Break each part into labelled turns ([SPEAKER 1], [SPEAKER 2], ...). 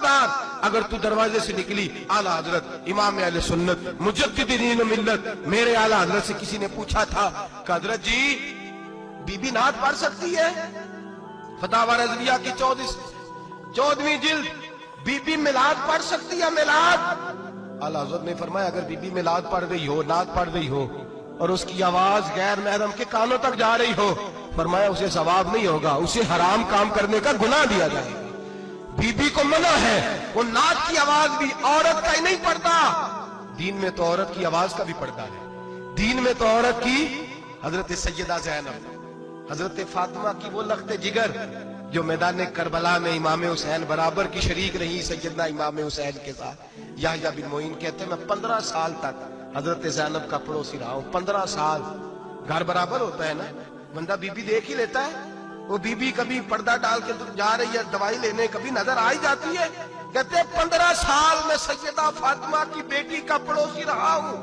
[SPEAKER 1] खबरदार अगर तू दरवाजे से निकली, आला हजरत इमाम अहले सुन्नत मुजद्दिद दीन व मिल्लत मेरे आला हजरत से किसी ने पूछा था कि हजरत जी बीबी नात पढ़ सकती है? फतावा रज़विया की 14वीं जिल्द, बीबी मिलाद पढ़ सकती है? मिलाद। आला हजरत ने फरमाया अगर बीबी मिलाद पढ़ रही हो, नात पढ़ रही हो और उसकी आवाज गैर महरम के कानों तक जा रही हो, फरमाया उसे सवाब नहीं होगा, उसे हराम काम करने का गुनाह दिया जाएगा। बीबी को मना है, वो नात की आवाज भी औरत का ही नहीं पढ़ता, दीन में तो औरत की आवाज का भी पर्दा है। दीन में तो औरत की, हजरत सैयदा ज़ैनब, हजरत फातिमा की वो लख्ते जिगर जो मैदान करबला में इमाम हुसैन बराबर की शरीक रही सैयदना इमाम हुसैन के साथ। याह्या बिन मोइन कहते हैं मैं 15 साल तक हजरत ज़ैनब का पड़ोसी रहा हूं। 15 साल। घर बराबर होता है ना, बंदा बीबी देख ही लेता है। वो बीबी कभी पर्दा डाल के जा रही है दवाई लेने, कभी नजर आ ही जाती है। कहते हैं 15 साल में सैयदा फातिमा की बेटी का पड़ोसी रहा हूं,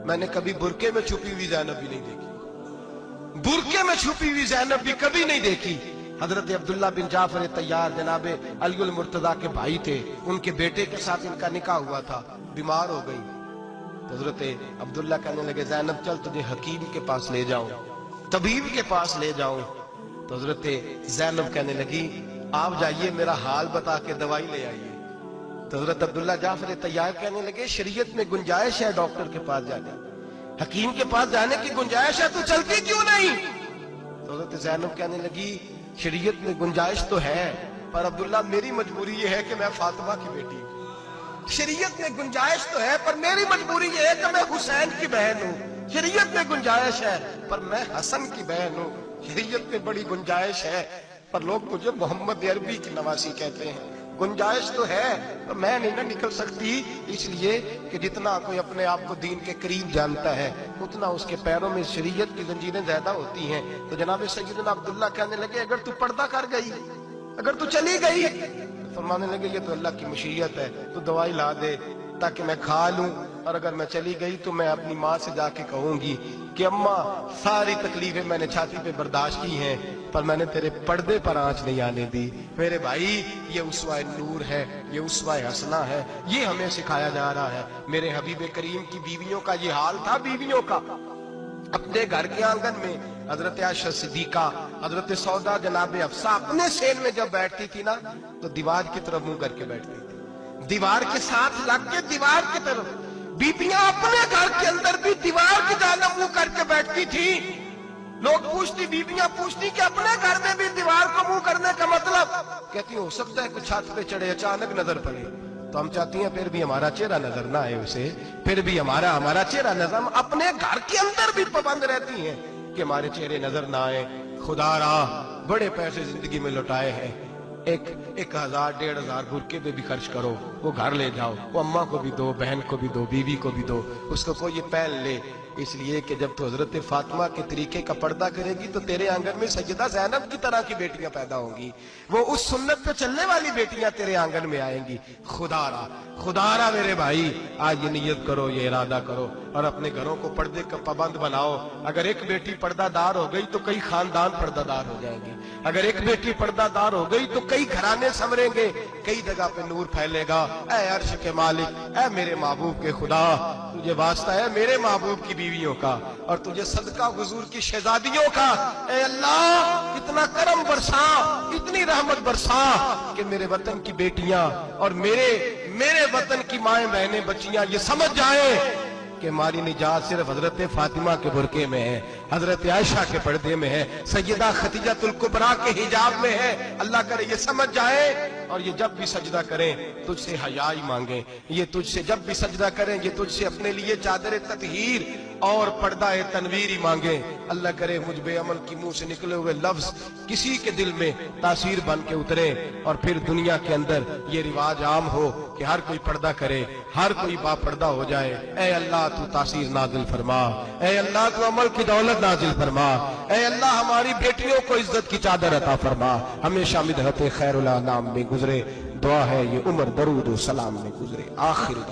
[SPEAKER 1] मैंने कभी बुरके में छुपी हुई ज़ैनब भी नहीं देखी। बुरके में छुपी हुई ज़ैनब भी कभी नहीं देखी। हजरत अब्दुल्ला बिन जाफर तैयार जनाबे अलीउल मुर्तजा के भाई थे, उनके बेटे के साथ इनका निकाह हुआ था, बीमार हो गई। तो हजरत अब्दुल्ला कहने लगे ज़ैनब चल तुझे हकीम के पास ले जाऊं, तबीब के पास ले जाऊं। तो हजरत ज़ैनब कहने लगी आप जाइए मेरा हाल बता के दवाई ले आइए। तो हजरत अब्दुल्ला जाफर तैयार कहने लगे शरीयत में गुंजाइश है डॉक्टर के पास जाने, हकीम के पास जाने की गुंजाइश है, तू चलती क्यों नहीं? तो हजरत ज़ैनब कहने लगी शरीयत में गुंजाइश तो है, पर अब्दुल्ला मेरी मजबूरी ये है कि मैं फातिमा की बेटी हूं। शरीयत में गुंजाइश तो है पर मेरी मजबूरी ये है कि मैं हुसैन की बहन हूं। शरीयत में गुंजाइश है पर मैं हसन की बहन हूं। शरीयत में बड़ी गुंजाइश है पर लोग मुझे मोहम्मद अरबी की नवासी कहते हैं। गुंजाइश तो है पर मैं नहीं ना निकल सकती, इसलिए कि जितना कोई अपने आप को दीन के करीब जानता है उतना उसके पैरों में शरीयत की जंजीरें ज्यादा होती हैं। तो जनाब सैयदना अब्दुल्ला कहने लगे अगर तू पर्दा कर गई, अगर तू चली गई, तो फरमाने लगे ये तो अल्लाह की मशीयत है, तू दवाई ला दे ताकि मैं खा लूं, और अगर मैं चली गई तो मैं अपनी माँ से जाके कहूंगी कि अम्मा सारी तकलीफें मैंने छाती पे बर्दाश्त की हैं पर मैंने तेरे पर्दे पर आंच नहीं आने दी। मेरे भाई ये उसवाए नूर है, ये उसवाए हसना है, ये हमें सिखाया जा रहा है। मेरे हबीब करीम की बीवियों का ये हाल था। बीवियों का अपने घर के आंगन में हजरत आयशा सिद्दीका, हजरत सौदा जनाब अफसा अपने सेन में जब बैठती थी ना तो दीवार की तरफ मुंह करके बैठती थी, दीवार के साथ लग के दीवार की तरफ। बीबियां अपने घर के अंदर भी दीवार की जानिब मुंह करके बैठती थी। लोग पूछती, बीबियां पूछती कि अपने घर में भी दीवार को मुंह करने का मतलब? कहती हो सकता है कुछ छत पे चढ़े अचानक नजर पड़े, तो हम चाहती हैं फिर भी हमारा चेहरा नजर ना आए उसे, फिर भी हमारा चेहरा नजर। हम अपने घर के अंदर भी पाबंद रहती हैं कि हमारे चेहरे नजर ना आए। खुदा रा बड़े पैसे जिंदगी में लुटाए हैं, 1000 1500 बुरके पे भी खर्च करो, वो घर ले जाओ, वो अम्मा को भी दो, बहन को भी दो, बीवी को भी दो, उसको कोई ये पहन ले। इसलिए कि जब तो हजरत फातिमा के तरीके का पर्दा करेगी तो तेरे आंगन में सैयदा ज़ैनब की तरह की बेटियां पैदा होंगी, वो उस सुन्नत पे चलने वाली बेटियां तेरे आंगन में आएंगी। खुदारा मेरे भाई आज ये नियत करो, ये इरादा करो और अपने घरों को पर्दे का पाबंद बनाओ। अगर एक बेटी पर्दादार हो गई तो कई खानदान पर्दादार हो जाएंगे। अगर एक बेटी पर्दादार हो गई तो कई घराने संवरेंगे, कई जगह पे नूर फैलेगा। ऐ अर्श के मालिक, ऐ मेरे महबूब के खुदा, तुझे वास्ता है मेरे महबूब की बीवियों का और तुझे सदका हुजूर की शहजादियों का। ऐ अल्लाह इतना करम बरसा, इतनी रहमत बरसा कि मेरे वतन की बेटियां और मेरे वतन की माएं बहनें बच्चियां ये समझ जाएं कि हमारी निजात सिर्फ हजरत फातिमा के बुरके में है, हजरत आयशा के पर्दे में है, सैयदा खदीजतुल कुबरा के हिजाब में है। अल्लाह करे ये समझ जाए और ये जब भी सजदा करें तुझसे हयाई मांगे, ये तुझसे जब भी सजदा करें ये तुझसे अपने लिए चादर ततहीर और पर्दा तनवीर ही मांगे। अल्लाह करे मुझ बेअमल की मुंह से निकले हुए लफ्ज किसी के दिल में तासीर बन के उतरे और फिर दुनिया के अंदर ये रिवाज आम हो कि हर कोई पर्दा करे, हर कोई बापर्दा हो जाए। ऐ अल्लाह तू तासीर नाजिल फरमा, ऐ अल्लाह तू अमल की दौलत नाजिल फरमा, ऐ अल्लाह हमारी बेटियों को इज्जत की चादर अता फरमा। हमेशा मिदहत खैरुल अनाम में गुजरे, दुआ है ये उम्र दरूद व सलाम में गुजरे। आखिर